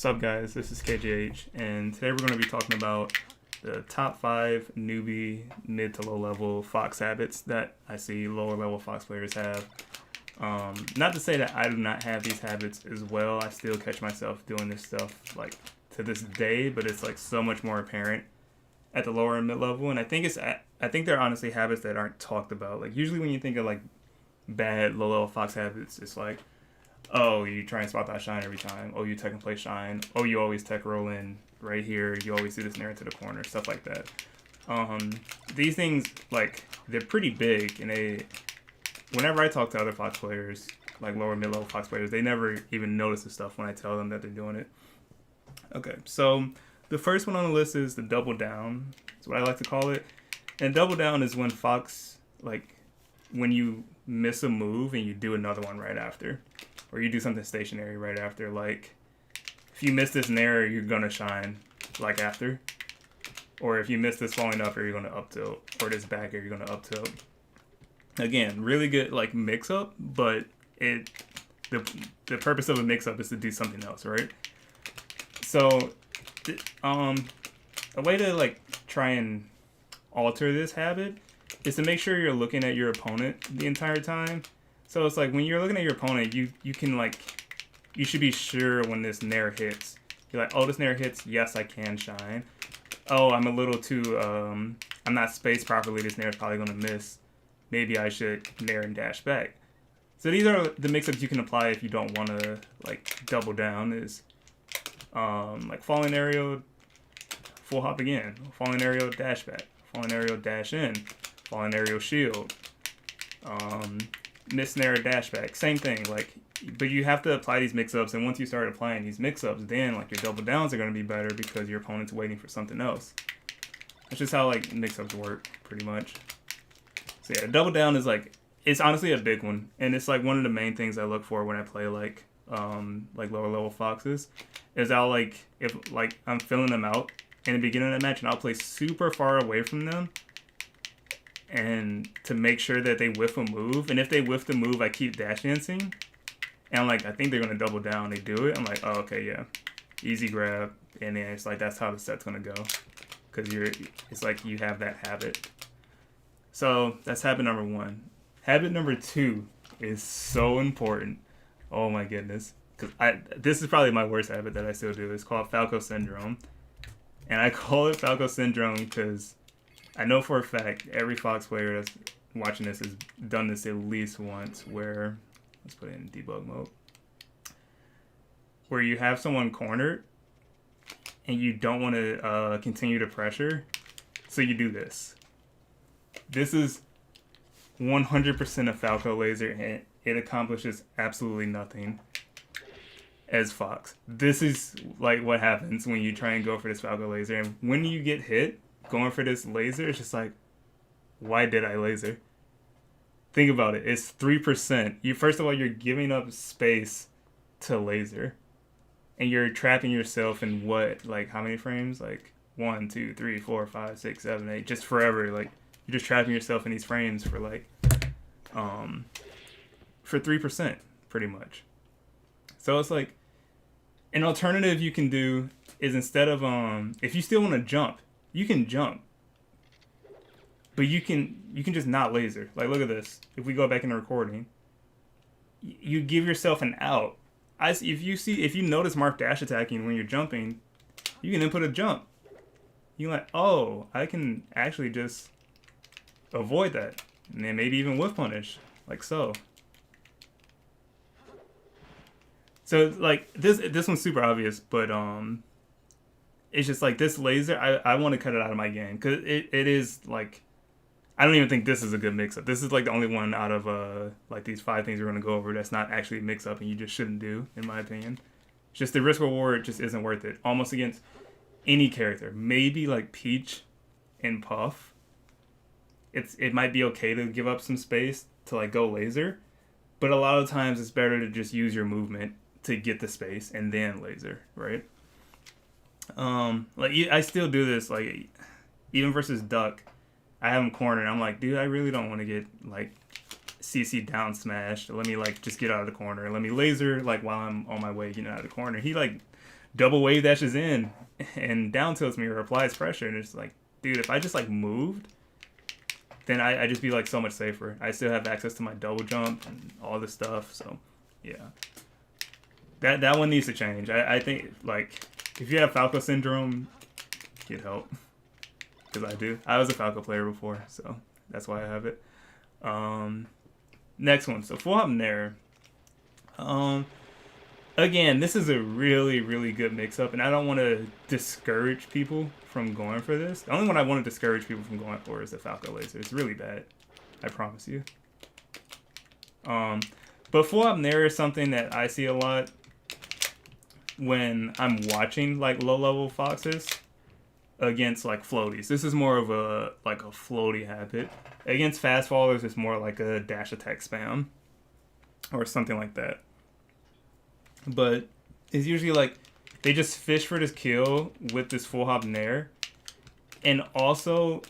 What's up, guys? This is KJH, and today we're going to be talking about the top 5 newbie, mid to low level Fox habits that I see lower level Fox players have. Not to say that I do not have these habits as well. I still catch myself doing this stuff like to this day, but it's like so much more apparent at the lower and mid level. And I think they're honestly habits that aren't talked about. Like usually when you think of like bad low level Fox habits, it's like, oh, you try and spot that shine every time. Oh, you tech and play shine. Oh, you always tech roll in right here. You always do this snare into the corner. Stuff like that. These things, like, they're pretty big. And whenever I talk to other Fox players, like lower mid-level Fox players, they never even notice the stuff when I tell them that they're doing it. Okay, so the first one on the list is the double down. That's what I like to call it. And double down is when Fox, like, when you miss a move and you do another one right after. Or you do something stationary right after. Like, if you miss this nair, you're going to shine, like, after. Or if you miss this falling up air, you're going to up tilt. Or this back air, you're going to up tilt. Again, really good, like, mix-up, but the purpose of a mix-up is to do something else, right? So, a way to, like, try and alter this habit is to make sure you're looking at your opponent the entire time. So it's like when you're looking at your opponent, you can like, you should be sure when this nair hits. You're like, oh, this nair hits. Yes, I can shine. Oh, I'm a little too, I'm not spaced properly. This nair is probably going to miss. Maybe I should nair and dash back. So these are the mix-ups you can apply if you don't want to like double down is like falling aerial, full hop again. Falling aerial, dash back. Falling aerial, dash in. Falling aerial, shield. Miss snare dash back, same thing. Like, but you have to apply these mix-ups, and once you start applying these mix-ups, then like your double downs are going to be better because your opponent's waiting for something else. That's just how like mix-ups work, pretty much. So yeah, double down is like, it's honestly a big one, and it's like one of the main things I look for when I play like lower level Foxes. Is I'll like, if like I'm filling them out in the beginning of the match, and I'll play super far away from them. And to make sure that they whiff a move. And if they whiff the move, I keep dash dancing. And I'm like, I think they're going to double down. They do it. I'm like, oh, okay, yeah. Easy grab. And then it's like, that's how the set's going to go. Because it's like you have that habit. So that's habit number 1. Habit number 2 is so important. Oh my goodness. Because this is probably my worst habit that I still do. It's called Falco Syndrome. And I call it Falco Syndrome because I know for a fact every Fox player that's watching this has done this at least once where, let's put it in debug mode, where you have someone cornered and you don't want to continue to pressure, so you do this. This is 100% a Falco laser and it accomplishes absolutely nothing as Fox. This is like what happens when you try and go for this Falco laser, and when you get hit going for this laser, it's just like, why did I laser? Think about it. It's 3%. First of all, you're giving up space to laser, and you're trapping yourself in what, like how many frames? Like 1, 2, 3, 4, 5, 6, 7, 8, just forever. Like you're just trapping yourself in these frames for like, for 3%, pretty much. So it's like, an alternative you can do is instead of if you still want to jump, you can jump, but you can just not laser. Like, look at this. If we go back in the recording, you give yourself an out. If you notice Mark dash attacking when you're jumping, you can input a jump. You're like, oh, I can actually just avoid that, and then maybe even whiff punish, like so. So like this one's super obvious, but it's just like this laser, I want to cut it out of my game because it is like, I don't even think this is a good mix-up. This is like the only one out of like these 5 things we're going to go over that's not actually a mix-up and you just shouldn't do, in my opinion. It's just the risk reward just isn't worth it. Almost against any character. Maybe like Peach and Puff. It might be okay to give up some space to like go laser, but a lot of times it's better to just use your movement to get the space and then laser, right? Like I still do this, like even versus Duck, I have him cornered. I'm like, dude, I really don't want to get like CC down smashed. Let me like just get out of the corner. Let me laser like while I'm on my way getting out of the corner. He like double wave dashes in and down tilts me or applies pressure, and it's like, dude, if I just like moved, then I just be like so much safer. I still have access to my double jump and all this stuff. So yeah, that one needs to change. I think like if you have Falco syndrome, get help, because I do. I was a Falco player before, so that's why I have it. Next one, so full hop Nair. Again, this is a really, really good mix-up, and I don't want to discourage people from going for this. The only one I want to discourage people from going for is the Falco Laser. It's really bad. I promise you. But full hop Nair is something that I see a lot when I'm watching, like, low-level foxes against, like, floaties. This is more of a, like, a floaty habit. Against fast fallers, it's more like a dash attack spam or something like that. But it's usually like they just fish for this kill with this full hop Nair. And also,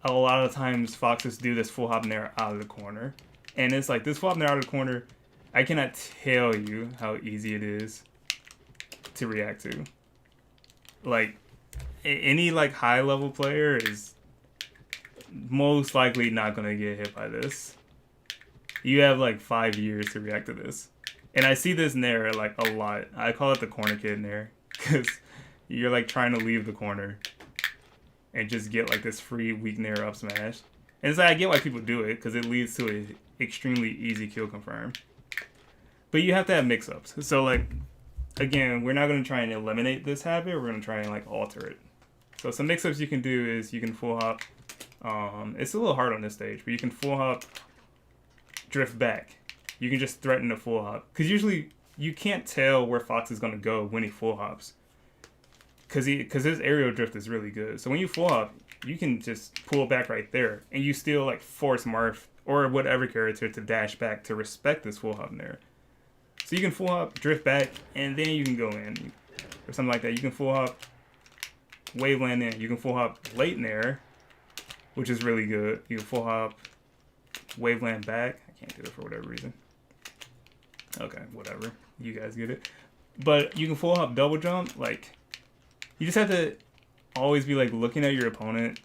a lot of times foxes do this full hop Nair out of the corner. And it's like this full hop Nair out of the corner, I cannot tell you how easy it is to react to. Like, any like high level player is most likely not going to get hit by this. You have like 5 years to react to this. And I see this Nair like a lot. I call it the corner kid Nair, because you're like trying to leave the corner and just get like this free weak Nair up smash. And it's like, I get why people do it, because it leads to an extremely easy kill confirm. But you have to have mix-ups. So like, again, we're not going to try and eliminate this habit. We're going to try and like alter it. So some mix-ups you can do is you can full hop. It's a little hard on this stage, but you can full hop, drift back. You can just threaten a full hop. Because usually you can't tell where Fox is going to go when he full hops. Because his aerial drift is really good. So when you full hop, you can just pull back right there. And you still like force Marth or whatever character to dash back to respect this full hop Nair. So you can full hop, drift back, and then you can go in. Or something like that. You can full hop, wave land in. You can full hop late Nair, which is really good. You can full hop, wave land back. I can't do it for whatever reason. Okay, whatever. You guys get it. But you can full hop double jump. Like, you just have to always be like looking at your opponent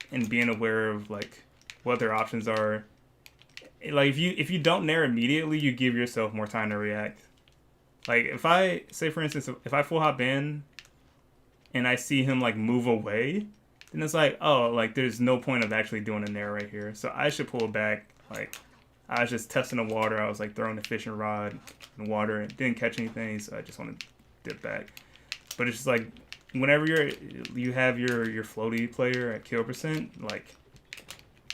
and being aware of like what their options are. Like if you don't Nair immediately, you give yourself more time to react. Like if I say for instance, if I full hop in and I see him like move away, then it's like, oh, like there's no point of actually doing a Nair right here. So I should pull back. Like, I was just testing the water. I was like throwing the fishing rod in water and didn't catch anything, so I just want to dip back. But it's just like whenever you have your floaty player at kill percent, like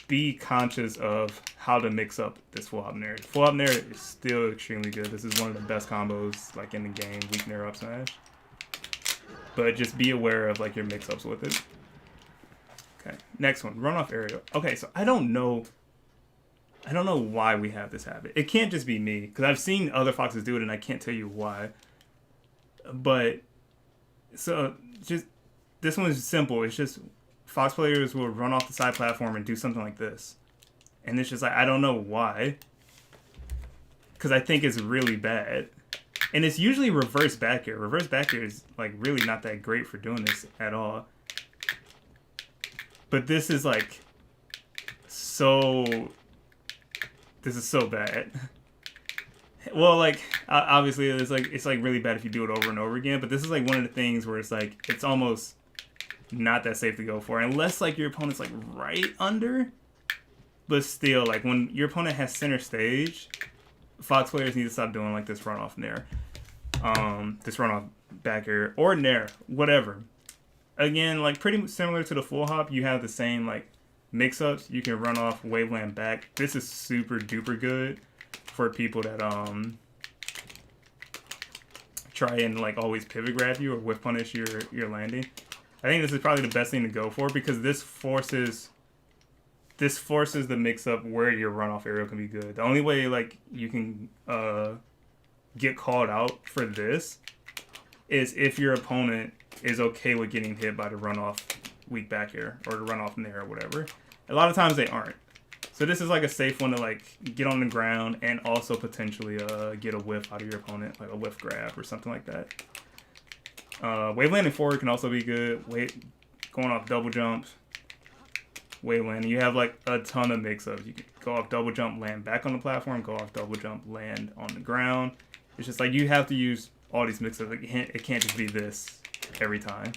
be conscious of how to mix up this full hop Nair. Full hop Nair is still extremely good. This is one of the best combos like in the game, weak Nair up smash. But just be aware of like your mix ups with it. Okay, next one, run off aerial. Okay, so I don't know why we have this habit. It can't just be me, because I've seen other foxes do it and I can't tell you why. But, so, just, this one is simple. It's just, fox players will run off the side platform and do something like this. And it's just like, I don't know why. Because I think it's really bad. And it's usually reverse back air. Reverse back air is, like, really not that great for doing this at all. But this is, like, so... This is so bad. Well, like, obviously, it's like really bad if you do it over and over again. But this is like one of the things where it's like it's almost not that safe to go for, unless like your opponent's like right under. But still, like when your opponent has center stage, Fox players need to stop doing like this runoff Nair, this runoff back air or Nair, whatever. Again, like pretty similar to the full hop, you have the same like mix-ups. You can run off waveland back. This is super duper good for people that try and like always pivot grab you or whiff punish your landing. I think this is probably the best thing to go for, because this forces the mix-up where your runoff aerial can be good. The only way like you can get called out for this is if your opponent is okay with getting hit by the runoff weak back air or the runoff Nair or whatever. A lot of times they aren't. So this is like a safe one to like get on the ground and also potentially get a whiff out of your opponent, like a whiff grab or something like that. Wave landing forward can also be good. Going off double jumps. Wave landing. You have like a ton of mix-ups. You can go off double jump, land back on the platform. Go off double jump, land on the ground. It's just like you have to use all these mix-ups. It can't just be this every time.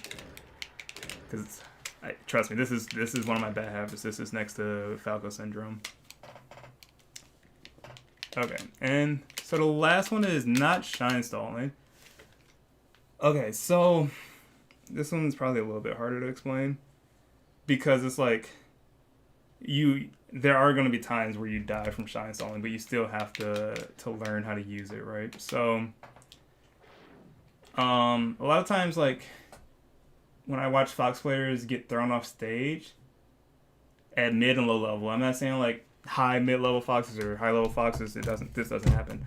Because trust me, this is one of my bad habits. This is next to Falco syndrome. Okay, and so the last one is not shine stalling. Okay, so this one's probably a little bit harder to explain because it's like there are going to be times where you die from shine stalling, but you still have to learn how to use it, right? So a lot of times, like when I watch Fox players get thrown off stage at mid and low level, I'm not saying like high mid-level foxes or high-level foxes, this doesn't happen.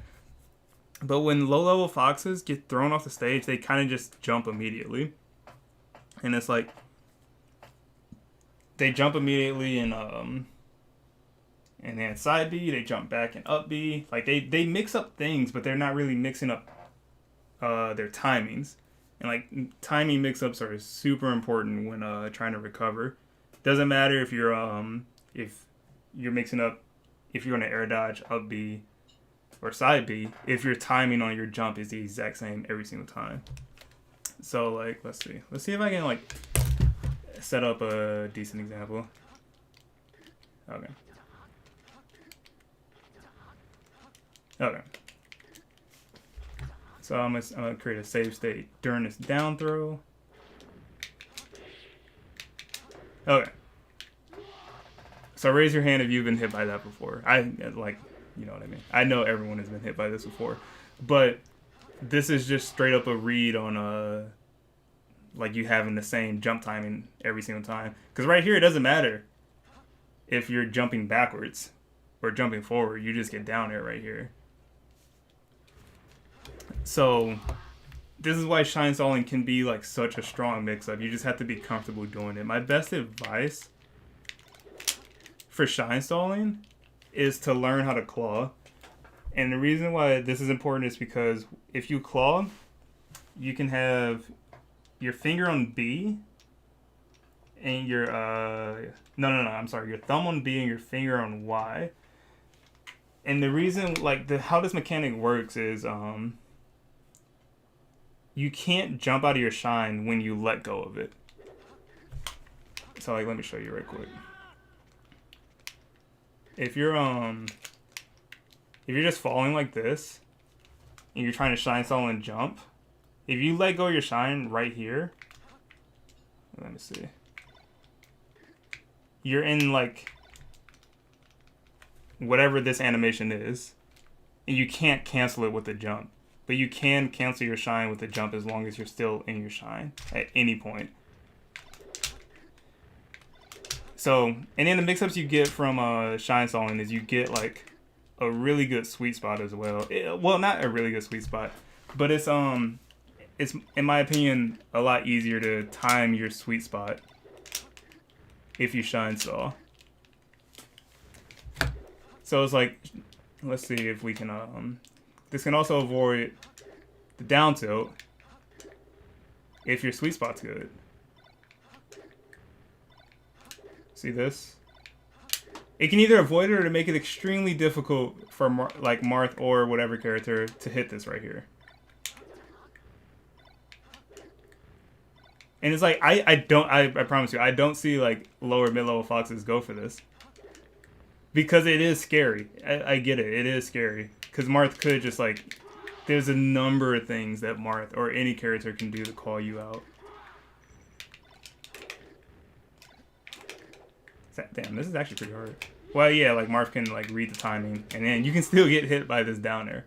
But when low-level foxes get thrown off the stage, they kind of just jump immediately. And it's like they jump immediately and then side B, they jump back and up B. Like they mix up things, but they're not really mixing up their timings. And like timing mix-ups are super important when trying to recover. Doesn't matter if you're mixing up, if you're on an air dodge, up B, or side B, if your timing on your jump is the exact same every single time. So, like, let's see if I can, like, set up a decent example. Okay. So I'm gonna create a save state during this down throw. Okay. So raise your hand if you've been hit by that before. You know what I mean. I know everyone has been hit by this before, but this is just straight up a read on like you having the same jump timing every single time. Because right here it doesn't matter if you're jumping backwards or jumping forward. You just get down there right here. So this is why shine stalling can be like such a strong mix-up. You just have to be comfortable doing it. My best advice for shine stalling is to learn how to claw. And the reason why this is important is because if you claw, you can have your finger on B and your your thumb on B and your finger on Y. And the reason, like, how this mechanic works is you can't jump out of your shine when you let go of it. So, like, let me show you right quick. If you're just falling like this and you're trying to shine stall and jump, if you let go of your shine right here, let me see. You're in like whatever this animation is, and you can't cancel it with a jump. But you can cancel your shine with a jump as long as you're still in your shine at any point. So, and then the mix-ups you get from shine stalling is you get like a really good sweet spot as well. Well, not a really good sweet spot, but it's in my opinion a lot easier to time your sweet spot if you shine stall. So it's like, let's see if we can this can also avoid the down tilt if your sweet spot's good. See this? It can either avoid it or to make it extremely difficult for Marth or whatever character to hit this right here. And it's like, I promise you, I don't see like lower mid-level foxes go for this. Because it is scary. I get it. It is scary. Because Marth could just like, there's a number of things that Marth or any character can do to call you out. Damn, this is actually pretty hard. Well, yeah, like Marth can like read the timing, and then you can still get hit by this down air.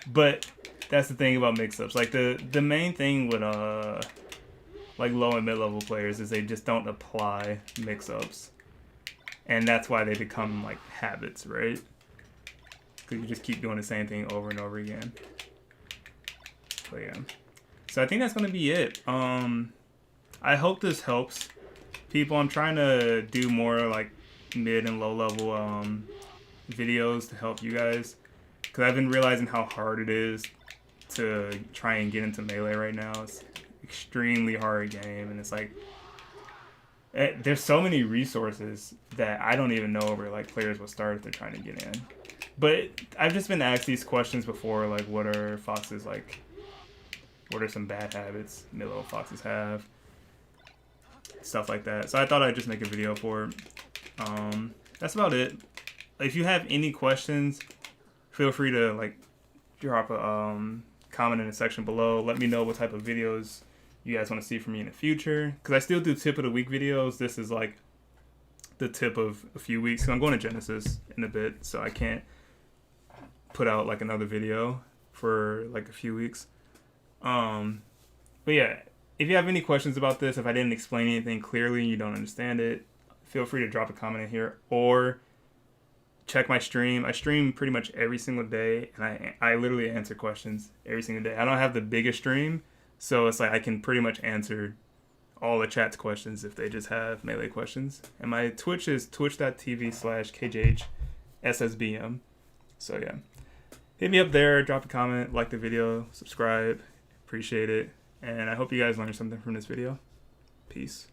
But that's the thing about mix-ups. Like the main thing with like low and mid-level players is they just don't apply mix-ups, and that's why they become like habits, right? Because you just keep doing the same thing over and over again. But yeah, so I think that's gonna be it. I hope this helps people. I'm trying to do more like mid and low level videos to help you guys, because I've been realizing how hard it is to try and get into melee right now. extremely hard game, and it's like there's so many resources that I don't even know where like players will start if they're trying to get in. But I've just been asked these questions before, like what are foxes like? What are some bad habits mid-level foxes have? Stuff like that. So I thought I'd just make a video for it. That's about it. If you have any questions, feel free to like drop a comment in the section below. Let me know what type of videos you guys want to see from me in the future, because I still do tip of the week videos. This is like the tip of a few weeks. I'm going to Genesis in a bit, so I can't put out like another video for like a few weeks. But yeah, if you have any questions about this, if I didn't explain anything clearly and you don't understand it, feel free to drop a comment in here or check my stream. I stream pretty much every single day, and I literally answer questions every single day. I don't have the biggest stream, so it's like I can pretty much answer all the chat's questions if they just have melee questions. And my Twitch is twitch.tv/KJH SSBM. So yeah, hit me up there, drop a comment, like the video, subscribe. Appreciate it. And I hope you guys learned something from this video. Peace.